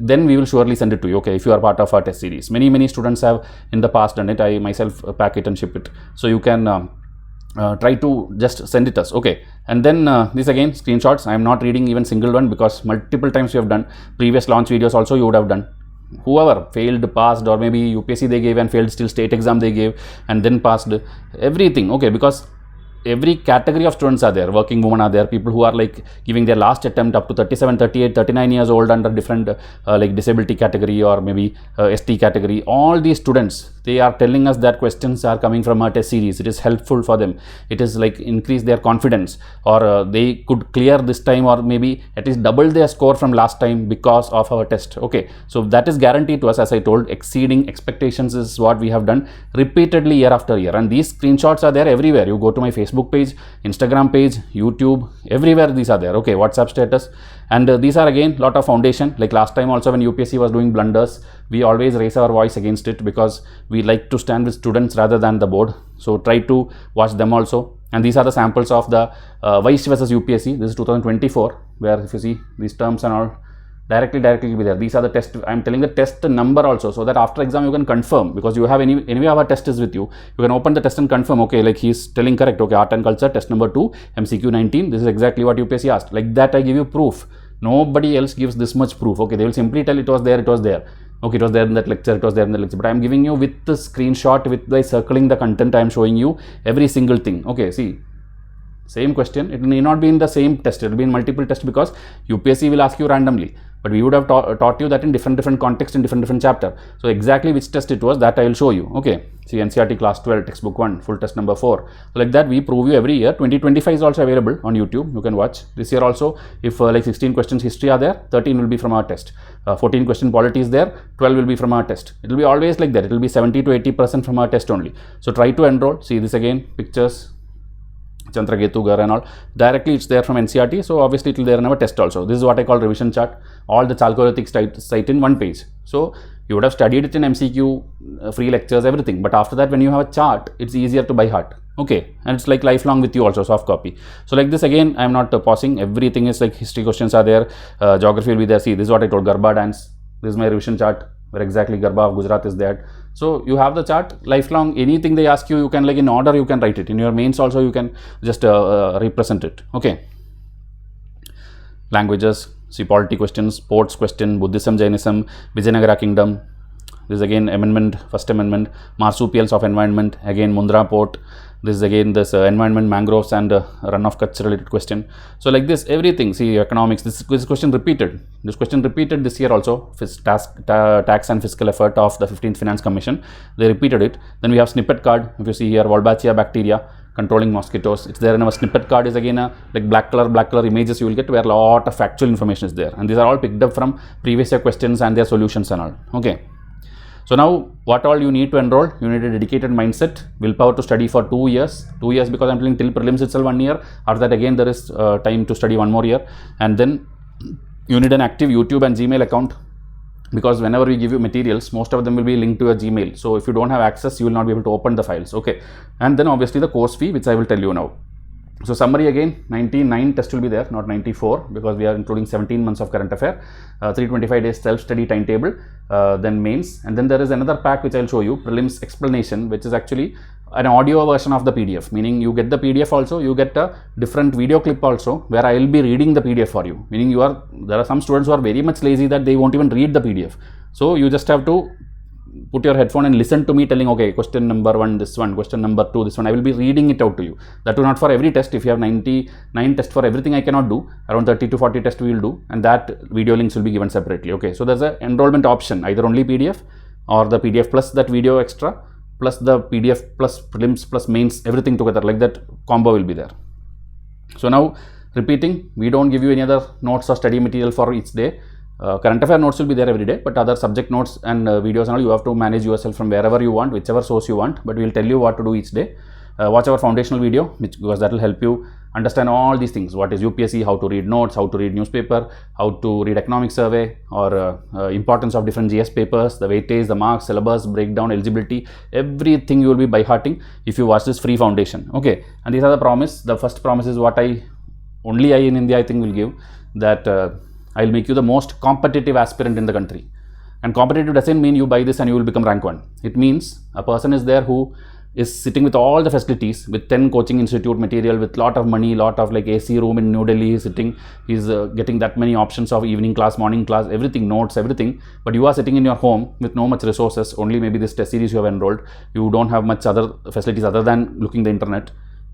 then we will surely send it to you, okay, if you are part of our test series. Many students have in the past done it. I myself pack it and ship it, so you can try to just send it us, okay. And then this again, screenshots. I am not reading even single one because multiple times you have done. Previous launch videos also you would have done. Whoever failed, passed, or maybe UPSC they gave and failed, still state exam they gave and then passed, everything, okay, because every category of students are there. Working women are there, people who are like giving their last attempt up to 37, 38, 39 years old under different like disability category or maybe ST category. All these students, they are telling us that questions are coming from our test series. It is helpful for them. It is like increase their confidence, or they could clear this time, or maybe at least double their score from last time because of our test, okay. So that is guaranteed to us. As I told, exceeding expectations is what we have done repeatedly year after year, and these screenshots are there everywhere. You go to my Facebook page, Instagram page, YouTube, everywhere these are there, okay. WhatsApp status, and these are again lot of foundation. Like last time also when UPSC was doing blunders, we always raise our voice against it because we like to stand with students rather than the board. So try to watch them also. And these are the samples of the Vysh versus UPSC. This is 2024, where if you see these terms and all, directly will be there. These are the test. I am telling the test number also, so that after exam you can confirm, because you have anyway our test is with you. You can open the test and confirm, okay, like he is telling correct, okay, art and culture test number 2, MCQ 19, this is exactly what UPSC asked. Like that I give you proof. Nobody else gives this much proof, okay. They will simply tell it was there, okay, it was there in that lecture, it was there in the lecture, but I am giving you with the screenshot, with by circling the content, I am showing you every single thing, okay. See, same question, it may not be in the same test, it will be in multiple tests, because UPSC will ask you randomly, but we would have taught you that in different context, in different chapter. So exactly which test it was, that I will show you, okay. See, NCERT class 12 textbook 1, full test number 4. So like that we prove you every year. 2025 is also available on YouTube, you can watch. This year also, if like 16 questions history are there, 13 will be from our test. 14 question polity is there, 12 will be from our test. It will be always like that, it will be 70 to 80% from our test only. So try to enroll. See this again, pictures, Chandraketu Gar and all, directly it's there from NCERT, so obviously it will there in our test also. This is what I call revision chart, all the Chalcolithic site in one page. So you would have studied it in MCQ, free lectures, everything, but after that when you have a chart, it's easier to by heart, okay, and it's like lifelong with you also, soft copy. So like this again, I am not pausing, everything is like history questions are there, geography will be there. See, this is what I told, Garba dance, this is my revision chart, where exactly Garba of Gujarat is there. So you have the chart, lifelong, anything they ask you, you can like in order you can write it. In your mains also you can just represent it, okay. Languages, see polity questions, ports question, Buddhism, Jainism, Vijayanagara kingdom. This is again amendment, first amendment, marsupials of environment, again Mundra port. This is again this environment, mangroves and runoff Kutch related question. So like this, everything, see economics, this question repeated. This question repeated this year also, tax and fiscal effort of the 15th Finance Commission. They repeated it. Then we have snippet card. If you see here, Wolbachia bacteria controlling mosquitoes. It's there in our snippet card is again a like black color images you will get, where a lot of factual information is there. And these are all picked up from previous year questions and their solutions and all, okay. So now what all you need to enroll? You need a dedicated mindset, willpower to study for 2 years. 2 years because I'm telling till prelims itself 1 year. After that again there is time to study 1 more year. And then you need an active YouTube and Gmail account, because whenever we give you materials, most of them will be linked to your Gmail. So if you don't have access, you will not be able to open the files, okay. And then obviously the course fee, which I will tell you now. So summary again, 99 test will be there, not 94, because we are including 17 months of current affair, 325 days self-study timetable, then mains, and then there is another pack which I will show you, prelims explanation, which is actually an audio version of the PDF, meaning you get the PDF also, you get a different video clip also, where I will be reading the PDF for you, meaning there are some students who are very much lazy that they won't even read the PDF. So you just have to put your headphone and listen to me telling, okay, question number 1 this one, question number 2 this one. I will be reading it out to you. That too not for every test. If you have 99 tests for everything, I cannot do. Around 30 to 40 tests we will do, and that video links will be given separately, okay. So there's an enrollment option, either only PDF or the PDF plus that video extra plus the PDF plus prelims plus mains, everything together, like that combo will be there. So now repeating, we don't give you any other notes or study material for each day. Current affair notes will be there every day, but other subject notes and videos and all, you have to manage yourself from wherever you want, whichever source you want, but we will tell you what to do each day. Watch our foundational video, because that will help you understand all these things. What is UPSC, how to read notes, how to read newspaper, how to read economic survey, or importance of different GS papers, the weightage, the marks, syllabus, breakdown, eligibility, everything you will be by hearting if you watch this free foundation, okay. And these are the promise. The first promise is what only I in India I think will give, that I'll make you the most competitive aspirant in the country. And competitive doesn't mean you buy this and you will become rank 1. It means a person is there who is sitting with all the facilities, with 10 coaching institute material, with lot of money, lot of like AC room in New Delhi, he's sitting, he's getting that many options of evening class, morning class, everything, notes, everything. But you are sitting in your home with no much resources, only maybe this test series you have enrolled, you don't have much other facilities other than looking the internet.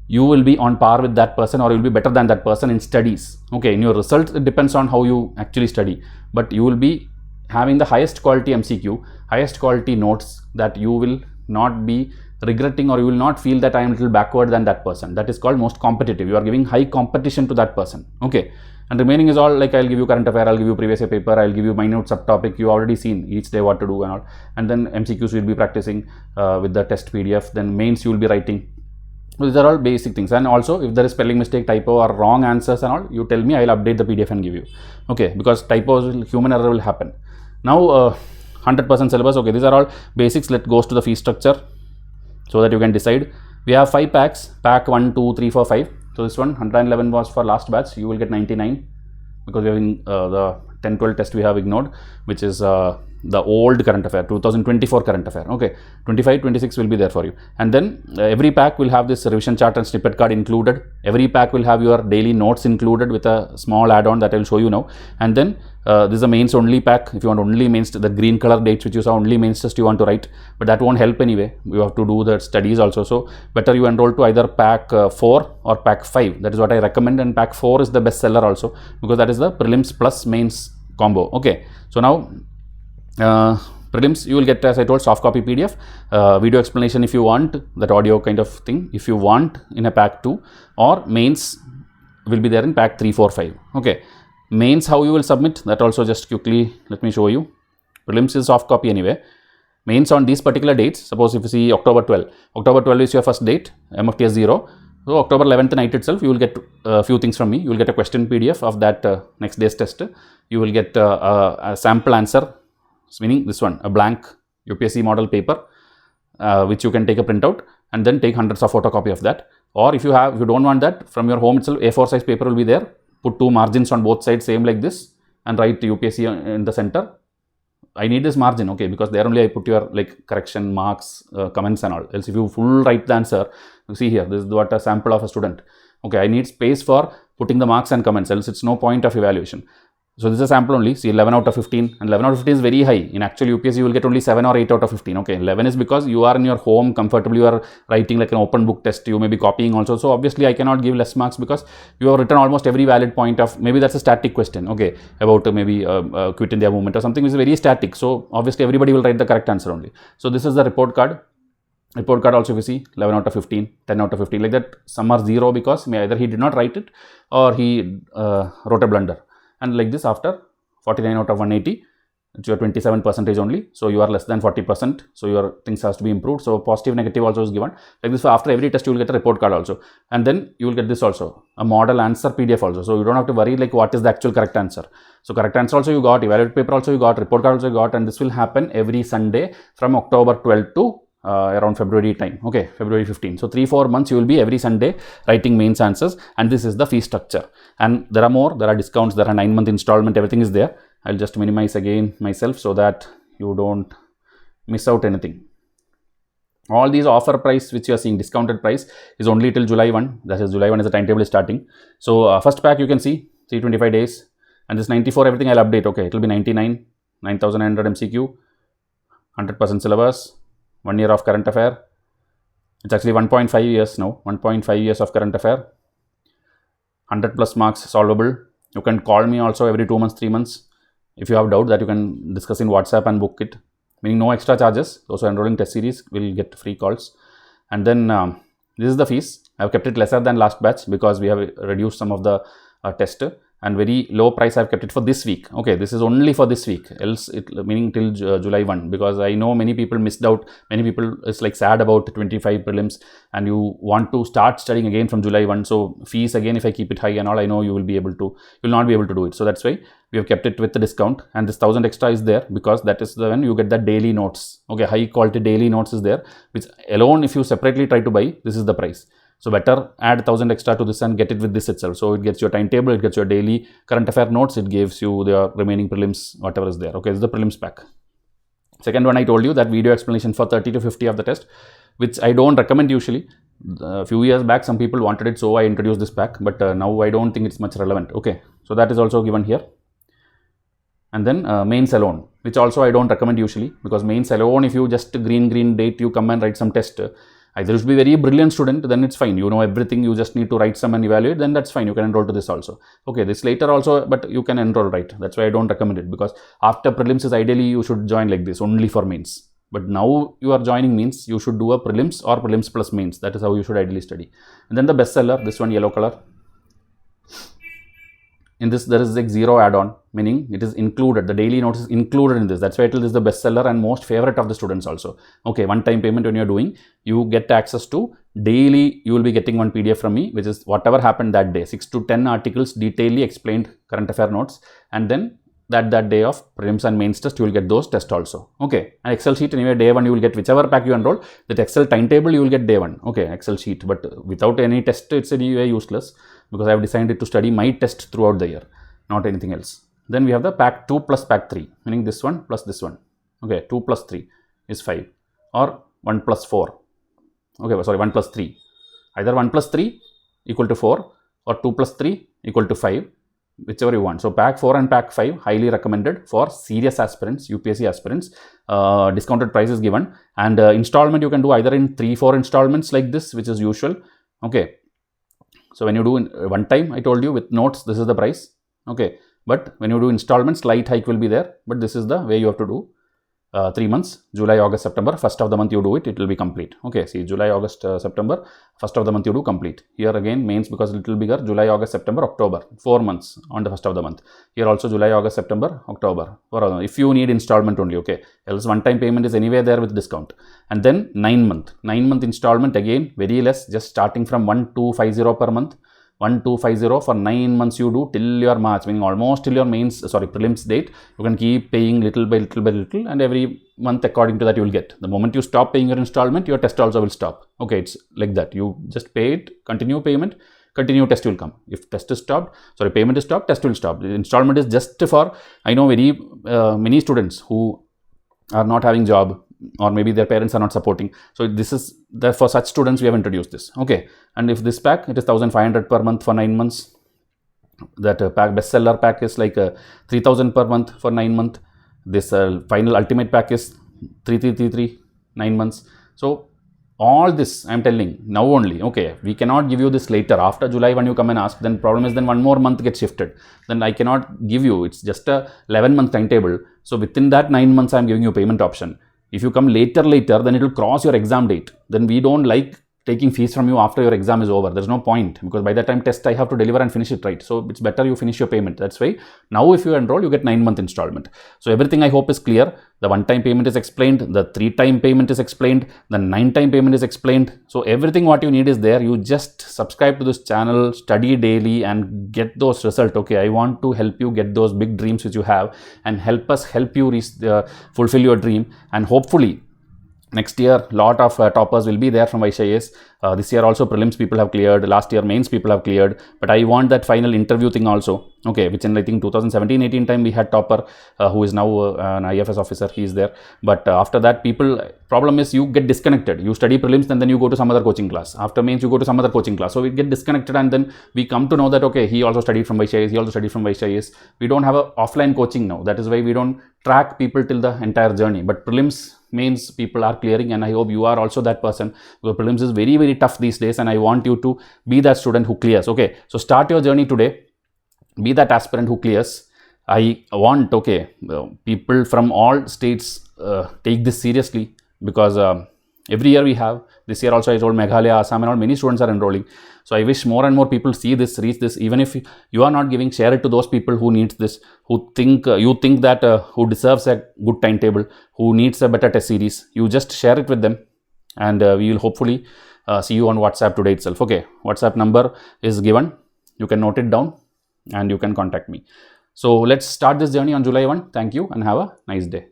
You will be on par with that person, or you will be better than that person in studies. Okay, in your results, it depends on how you actually study, but you will be having the highest quality MCQ, highest quality notes, that you will not be regretting, or you will not feel that I am a little backward than that person. That is called most competitive. You are giving high competition to that person. Okay, and remaining is all like I'll give you current affair, I'll give you previous year paper, I'll give you minute subtopic. You already seen each day what to do and all. And then MCQs you will be practicing with the test PDF. Then mains you will be writing. These are all basic things. And also if there is spelling mistake, typo or wrong answers and all, you tell me, I'll update the PDF and give you. Okay, because typos, human error will happen. Now 100% syllabus. Okay, these are all basics. Let's go to the fee structure so that you can decide. We have 5 packs, pack 1, 2, 3, 4, 5. So this one 111 was for last batch. You will get 99 because we have the 10-12 test we have ignored, which is the old current affair, 2024 current affair. Okay, 25, 26 will be there for you. And then every pack will have this revision chart and snippet card included. Every pack will have your daily notes included with a small add-on that I will show you now. And then this is a mains only pack. If you want only mains, the green color dates which you saw, only mains test you want to write, but that won't help anyway. You have to do the studies also. So better you enroll to either pack 4 or pack 5. That is what I recommend. And pack 4 is the best seller also, because that is the prelims plus mains combo. Okay, so now prelims you will get, as I told, soft copy PDF, video explanation if you want, that audio kind of thing if you want in a pack 2, or mains will be there in pack 3, 4, 5. Okay, mains how you will submit, that also just quickly let me show you. Prelims is soft copy anyway. Mains on these particular dates, suppose if you see October 12 is your first date, MFTS 0. So October 11th night itself you will get a few things from me. You will get a question PDF of that next day's test. You will get a sample answer, meaning this one, a blank UPSC model paper, which you can take a printout and then take hundreds of photocopy of that. Or if you don't want that, from your home itself, A4 size paper will be there. Put 2 margins on both sides, same like this, and write UPSC in the center. I need this margin, okay, because there only I put your like correction marks, comments and all. Else if you full write the answer, you see here, this is what a sample of a student. Okay, I need space for putting the marks and comments, else it's no point of evaluation. So this is a sample only. See, 11 out of 15, and 11 out of 15 is very high. In actual UPSC, you will get only 7 or 8 out of 15. Okay, 11 is because you are in your home comfortably, you are writing like an open book test, you may be copying also. So obviously I cannot give less marks because you have written almost every valid point of, maybe that's a static question, okay, about maybe Quit India movement or something which is very static. So obviously everybody will write the correct answer only. So this is the report card. Report card also if you see 11 out of 15, 10 out of 15, like that. Some are 0 because either he did not write it or he wrote a blunder. And like this, after 49 out of 180, it's your 27% only. So you are less than 40%. So your things has to be improved. So positive, negative also is given. Like this, after every test, you will get a report card also. And then you will get this also, a model answer PDF also. So you don't have to worry like what is the actual correct answer. So correct answer also you got, evaluated paper also you got, report card also you got. And this will happen every Sunday from October 12 to around February time. Okay, February 15. So 3-4 months you will be every Sunday writing mains answers, and this is the fee structure. And there are more, there are discounts, there are 9-month installment, everything is there. I'll just minimize again myself so that you don't miss out anything. All these offer price which you are seeing, discounted price, is only till July 1. That is July 1 is the timetable is starting. So first pack you can see 325 days, and this 94 everything I'll update. Okay, it will be 99, 9900 MCQ, 100% syllabus, 1 year of current affair. It's actually 1.5 years now, 1.5 years of current affair, 100 plus marks solvable. You can call me also every 2 months, 3 months. If you have doubt, that you can discuss in WhatsApp and book it, meaning no extra charges. Also enrolling test series will get free calls. And then this is the fees. I have kept it lesser than last batch because we have reduced some of the test, and very low price I have kept it for this week. Okay, this is only for this week, else it meaning till July 1, because I know many people missed out. Many people is like sad about 25 prelims and you want to start studying again from July 1. So fees again, if I keep it high and all, I know you will not be able to do it. So that's why we have kept it with the discount, and this 1000 extra is there because that is when you get the daily notes. Okay, high quality daily notes is there, which alone if you separately try to buy, this is the price. So better add 1000 extra to this and get it with this itself. So it gets your timetable, it gets your daily current affair notes, it gives you the remaining prelims, whatever is there. Okay, this is the prelims pack. Second one, I told you that video explanation for 30 to 50 of the test, which I don't recommend usually. A few years back, some people wanted it, so I introduced this pack, but now I don't think it's much relevant. Okay, so that is also given here. And then mains alone, which also I don't recommend usually, because mains alone, if you just green date, you come and write some test. Either you should be very brilliant student, then it's fine. You know everything, you just need to write some and evaluate, then that's fine. You can enroll to this also. Okay, this later also, but you can enroll, right? That's why I don't recommend it, because after prelims is ideally you should join like this, only for mains. But now you are joining means you should do a prelims or prelims plus mains. That is how you should ideally study. And then the bestseller, this one yellow color. In this, there is like zero add-on, meaning it is included. The daily notes is included in this. That's why it is the bestseller and most favorite of the students also. Okay, one-time payment when you're doing, you get access to daily. You will be getting one PDF from me, which is whatever happened that day. 6 to 10 articles, detailedly explained current affair notes, and then that day of prelims and mains test, you will get those tests also. Okay, an Excel sheet anyway, day one you will get whichever pack you enroll, that Excel timetable you will get day one. Okay, Excel sheet, but without any test, it's anyway useless, because I have designed it to study my test throughout the year, not anything else. Then we have the pack 2 plus pack 3, meaning this one plus this one. Okay, 2 plus 3 is 5, or 1 plus 4. Okay, sorry, 1 plus 3. Either 1 plus 3 equal to 4, or 2 plus 3 equal to 5. Whichever you want. So pack 4 and pack 5 highly recommended for serious aspirants, UPSC aspirants. Discounted price is given, and installment you can do either in 3-4 installments like this, which is usual. Okay, so when you do in one time, I told you with notes, this is the price. Okay, but when you do installments, slight hike will be there, but this is the way you have to do. 3 months, July, August, September, first of the month you do it, it will be complete. Okay, see, July, August, September, first of the month you do complete. Here again, mains because a little bigger, July, August, September, October, 4 months on the first of the month. Here also July, August, September, October, if you need installment only, okay, else one-time payment is anyway there with discount. And then 9 month installment, again, very less, just starting from 1250 per month. 1250 for 9 months you do till your March, meaning almost till your prelims date. You can keep paying little by little, and every month according to that you will get. The moment you stop paying your installment, your test also will stop. Okay, it's like that. You just pay it, continue payment, continue test will come. If test is stopped, payment is stopped, test will stop. The installment is just for, I know very many students who are not having job, or maybe their parents are not supporting. So this is for such students we have introduced this. Okay, and if this pack, it is 1500 per month for 9 months. That pack bestseller pack is like 3000 per month for 9 months. This final ultimate pack is 3333 9 months. So all this I am telling now only. Okay, we cannot give you this later. After July when you come and ask, then problem is then one more month gets shifted. Then I cannot give you. It's just a 11-month timetable. So within that 9 months I am giving you payment option. If you come later, then it will cross your exam date. Then we don't like taking fees from you after your exam is over. There's no point, because by that time test I have to deliver and finish it, right? So it's better you finish your payment. That's why now if you enroll, you get 9-month installment. So everything I hope is clear. The one-time payment is explained, the 3-time payment is explained, the 9-time payment is explained. So everything what you need is there. You just subscribe to this channel, study daily and get those results. Okay, I want to help you get those big dreams which you have, and help you reach fulfill your dream. And hopefully next year, lot of toppers will be there from Vysh IAS. This year also prelims people have cleared. Last year mains people have cleared. But I want that final interview thing also. Okay, which in I think 2017-18 time we had topper who is now an IFS officer. He is there. But after that, problem is you get disconnected. You study prelims and then you go to some other coaching class. After mains you go to some other coaching class. So we get disconnected, and then we come to know that okay, he also studied from Vysh IAS. He also studied from Vysh IAS. We don't have a offline coaching now. That is why we don't track people till the entire journey. But prelims mains people are clearing, and I hope you are also that person, because prelims is very, very tough these days, and I want you to be that student who clears. Okay, so start your journey today. Be that aspirant who clears. I want people from all states take this seriously, because every year we have. This year also I told Meghalaya, Assam and all, many students are enrolling. So I wish more and more people see this, reach this. Even if you are not giving, share it to those people who needs this, who think who deserves a good timetable, who needs a better test series. You just share it with them, and we will hopefully see you on WhatsApp today itself. Okay, WhatsApp number is given. You can note it down and you can contact me. So let's start this journey on July 1. Thank you and have a nice day.